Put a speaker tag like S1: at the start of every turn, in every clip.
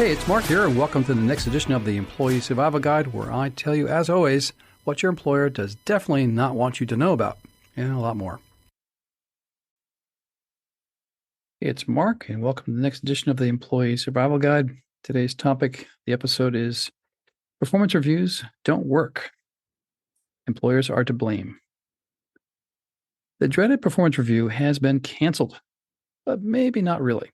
S1: Hey, it's Mark here, and welcome to the next edition of the Employee Survival Guide, where I tell you, as always, what your employer does definitely not want you to know about, and a lot more. Hey, it's Mark, and welcome to the next edition of the Employee Survival Guide. Today's topic, the episode is Performance Reviews Don't Work. Employers are to blame. The dreaded performance review has been canceled, but maybe not really.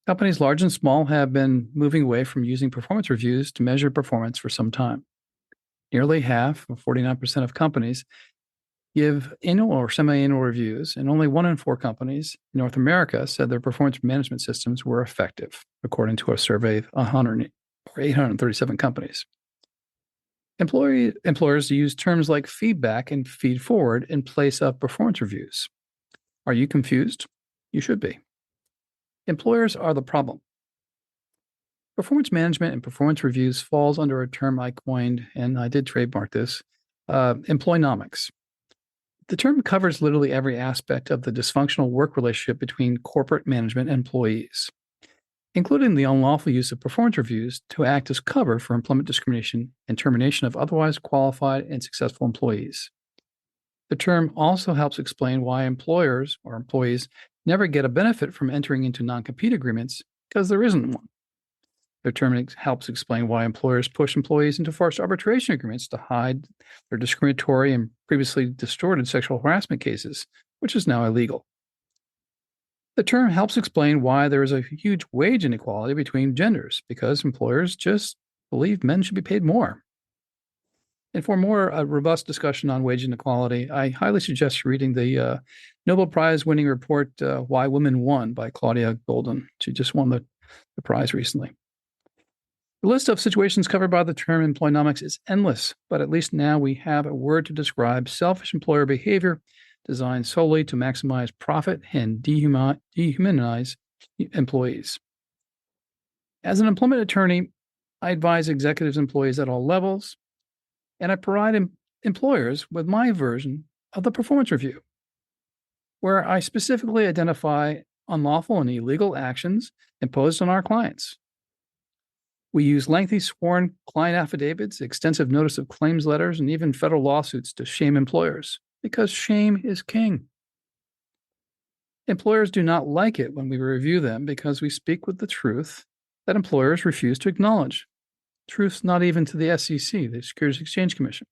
S1: Companies large and small have been moving away from using performance reviews to measure performance for some time. Nearly half, or 49% of companies, give annual or semi-annual reviews, and only 1 in 4 companies in North America said their performance management systems were effective, according to a survey of 837 companies. Employers use terms like feedback and feedforward in place of performance reviews. Are you confused? You should be. Employers are the problem. Performance management and performance reviews falls under a term I coined, and I did trademark this, employnomics. The term covers literally every aspect of the dysfunctional work relationship between corporate management and employees, including the unlawful use of performance reviews to act as cover for employment discrimination and termination of otherwise qualified and successful employees. The term also helps explain why employers or employees never get a benefit from entering into non-compete agreements because there isn't one. The term helps explain why employers push employees into forced arbitration agreements to hide their discriminatory and previously distorted sexual harassment cases, which is now illegal. The term helps explain why there is a huge wage inequality between genders because employers just believe men should be paid more. And for more robust discussion on wage inequality, I highly suggest reading the Nobel Prize-winning report, Why Women Won by Claudia Golden. She just won the prize recently. The list of situations covered by the term employnomics is endless, but at least now we have a word to describe selfish employer behavior designed solely to maximize profit and dehumanize employees. As an employment attorney, I advise executives and employees at all levels, and I provide employers with my version of the performance review, where I specifically identify unlawful and illegal actions imposed on our clients. We use lengthy sworn client affidavits, extensive notice of claims letters, and even federal lawsuits to shame employers, because shame is king. Employers do not like it when we review them because we speak with the truth that employers refuse to acknowledge. Truth not even to the SEC, the Securities Exchange Commission.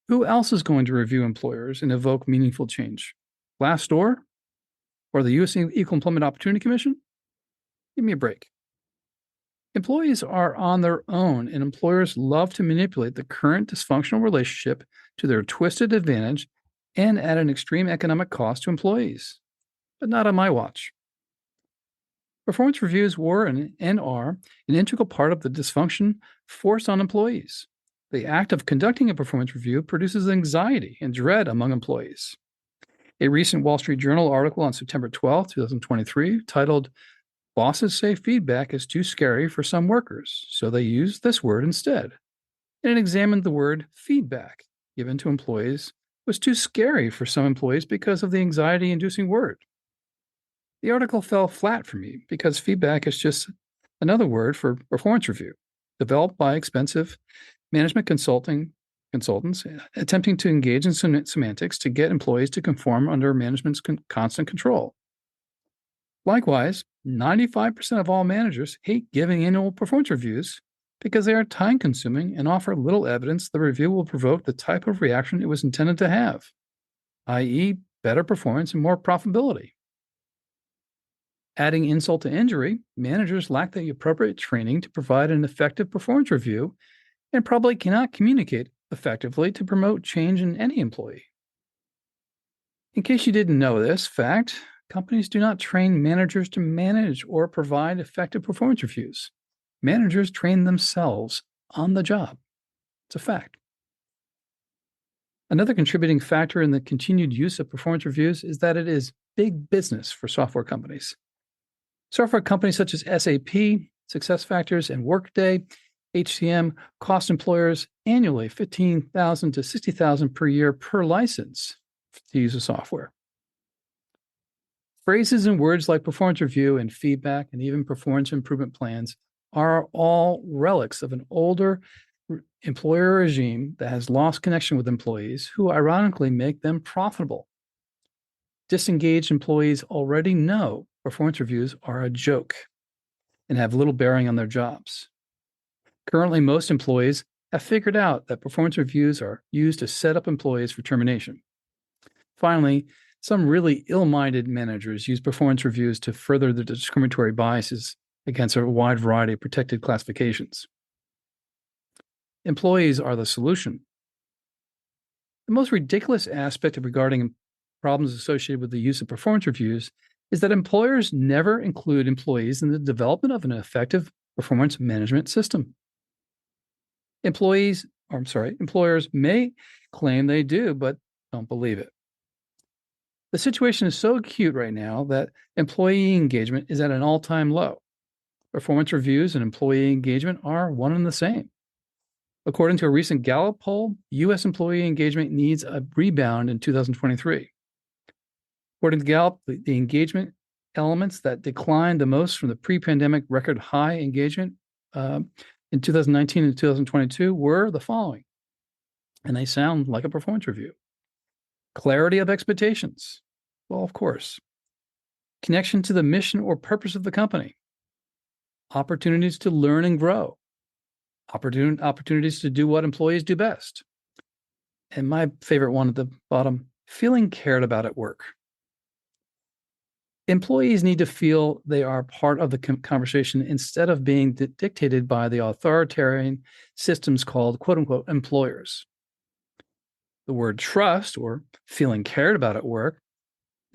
S1: Who else is going to review employers and evoke meaningful change? Glassdoor? Or the U.S. Equal Employment Opportunity Commission? Give me a break. Employees are on their own, and employers love to manipulate the current dysfunctional relationship to their twisted advantage and at an extreme economic cost to employees. But not on my watch. Performance reviews were and are an integral part of the dysfunction forced on employees. The act of conducting a performance review produces anxiety and dread among employees. A recent Wall Street Journal article on September 12, 2023, titled, "Bosses Say Feedback is Too Scary for Some Workers, so they use this word instead." And it examined the word feedback given to employees was too scary for some employees because of the anxiety-inducing word. The article fell flat for me because feedback is just another word for performance review, developed by expensive management consultants attempting to engage in semantics to get employees to conform under management's constant control. Likewise, 95% of all managers hate giving annual performance reviews because they are time-consuming and offer little evidence the review will provoke the type of reaction it was intended to have, i.e., better performance and more profitability. Adding insult to injury, managers lack the appropriate training to provide an effective performance review and probably cannot communicate effectively to promote change in any employee. In case you didn't know this fact, companies do not train managers to manage or provide effective performance reviews. Managers train themselves on the job. It's a fact. Another contributing factor in the continued use of performance reviews is that it is big business for software companies. Software companies such as SAP, SuccessFactors, and Workday, HCM, cost employers annually $15,000 to $60,000 per year per license to use the software. Phrases and words like performance review and feedback and even performance improvement plans are all relics of an older employer regime that has lost connection with employees who ironically make them profitable. Disengaged employees already know performance reviews are a joke and have little bearing on their jobs. Currently, most employees have figured out that performance reviews are used to set up employees for termination. Finally, some really ill-minded managers use performance reviews to further their discriminatory biases against a wide variety of protected classifications. Employees are the solution. The most ridiculous aspect of regarding problems associated with the use of performance reviews is that employers never include employees in the development of an effective performance management system. Employers may claim they do, but don't believe it. The situation is so acute right now that employee engagement is at an all-time low. Performance reviews and employee engagement are one and the same. According to a recent Gallup poll, U.S. employee engagement needs a rebound in 2023. According to Gallup, the engagement elements that declined the most from the pre-pandemic record high engagement in 2019 and 2022 were the following, and they sound like a performance review. Clarity of expectations. Well, of course. Connection to the mission or purpose of the company. Opportunities to learn and grow. Opportunities to do what employees do best. And my favorite one at the bottom, feeling cared about at work. Employees need to feel they are part of the conversation instead of being dictated by the authoritarian systems called, quote unquote, employers. The word trust, or feeling cared about at work,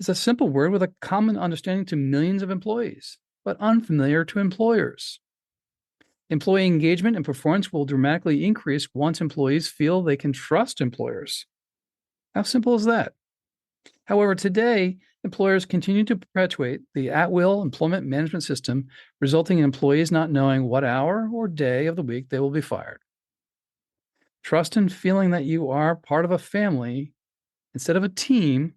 S1: is a simple word with a common understanding to millions of employees, but unfamiliar to employers. Employee engagement and performance will dramatically increase once employees feel they can trust employers. How simple is that? However, today, employers continue to perpetuate the at-will employment management system, resulting in employees not knowing what hour or day of the week they will be fired. Trust and feeling that you are part of a family instead of a team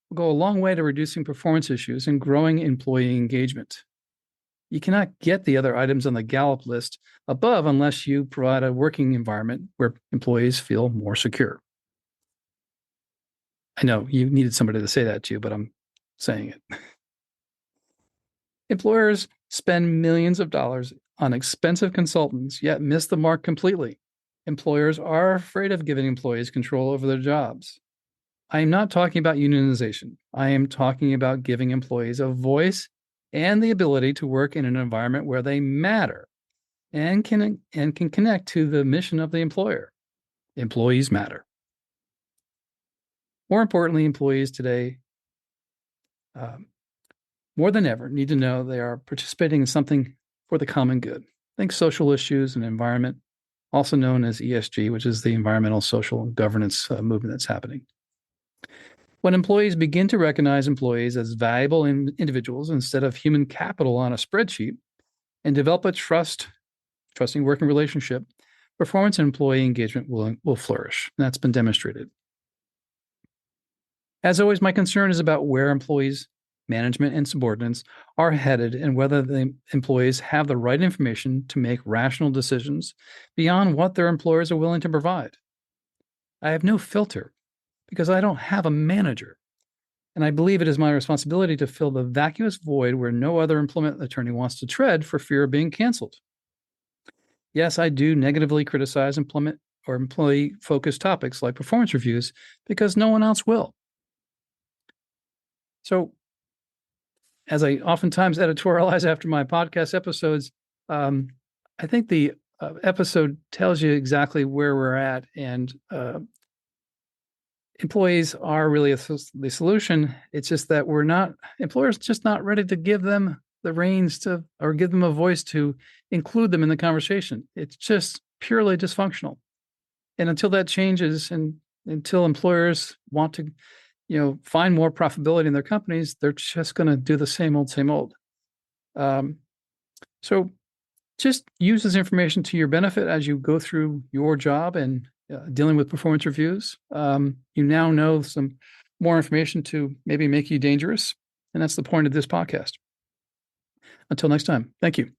S1: will go a long way to reducing performance issues and growing employee engagement. You cannot get the other items on the Gallup list above unless you provide a working environment where employees feel more secure. I know you needed somebody to say that to you, but I'm saying it. Employers spend millions of dollars on expensive consultants, yet miss the mark completely. Employers are afraid of giving employees control over their jobs. I am not talking about unionization. I am talking about giving employees a voice and the ability to work in an environment where they matter and can connect to the mission of the employer. Employees matter. More importantly, employees today, more than ever, need to know they are participating in something for the common good. Think social issues and environment, also known as ESG, which is the environmental, social, and governance movement that's happening. When employees begin to recognize employees as valuable individuals instead of human capital on a spreadsheet and develop a trusting working relationship, performance and employee engagement will flourish. That's been demonstrated. As always, my concern is about where employees, management, and subordinates are headed and whether the employees have the right information to make rational decisions beyond what their employers are willing to provide. I have no filter because I don't have a manager, and I believe it is my responsibility to fill the vacuous void where no other employment attorney wants to tread for fear of being canceled. Yes, I do negatively criticize employment or employee-focused topics like performance reviews because no one else will. So, as I oftentimes editorialize after my podcast episodes, I think the episode tells you exactly where we're at, and employees are really the solution. It's just that employers just not ready to give them the reins to, or give them a voice to include them in the conversation. It's just purely dysfunctional. And until that changes, and until employers want to, find more profitability in their companies, they're just going to do the same old. So just use this information to your benefit as you go through your job and dealing with performance reviews. You now know some more information to maybe make you dangerous And that's the point of this podcast. Until next time, thank you.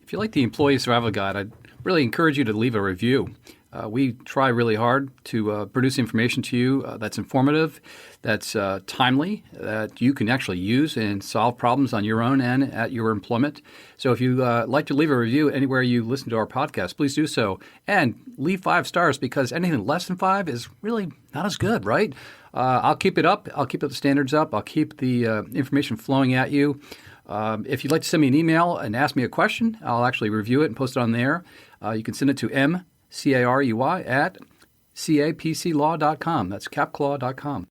S1: If you like the Employee Survival Guide, I'd really encourage you to leave a review. We try really hard to produce information to you that's informative, that's timely, that you can actually use and solve problems on your own and at your employment. So if you like to leave a review anywhere you listen to our podcast, please do so. And leave 5 stars, because anything less than 5 is really not as good, right? I'll keep it up. I'll keep the standards up. I'll keep the information flowing at you. If you'd like to send me an email and ask me a question, I'll actually review it and post it on there. You can send it to mcarey@capclaw.com. That's capclaw.com.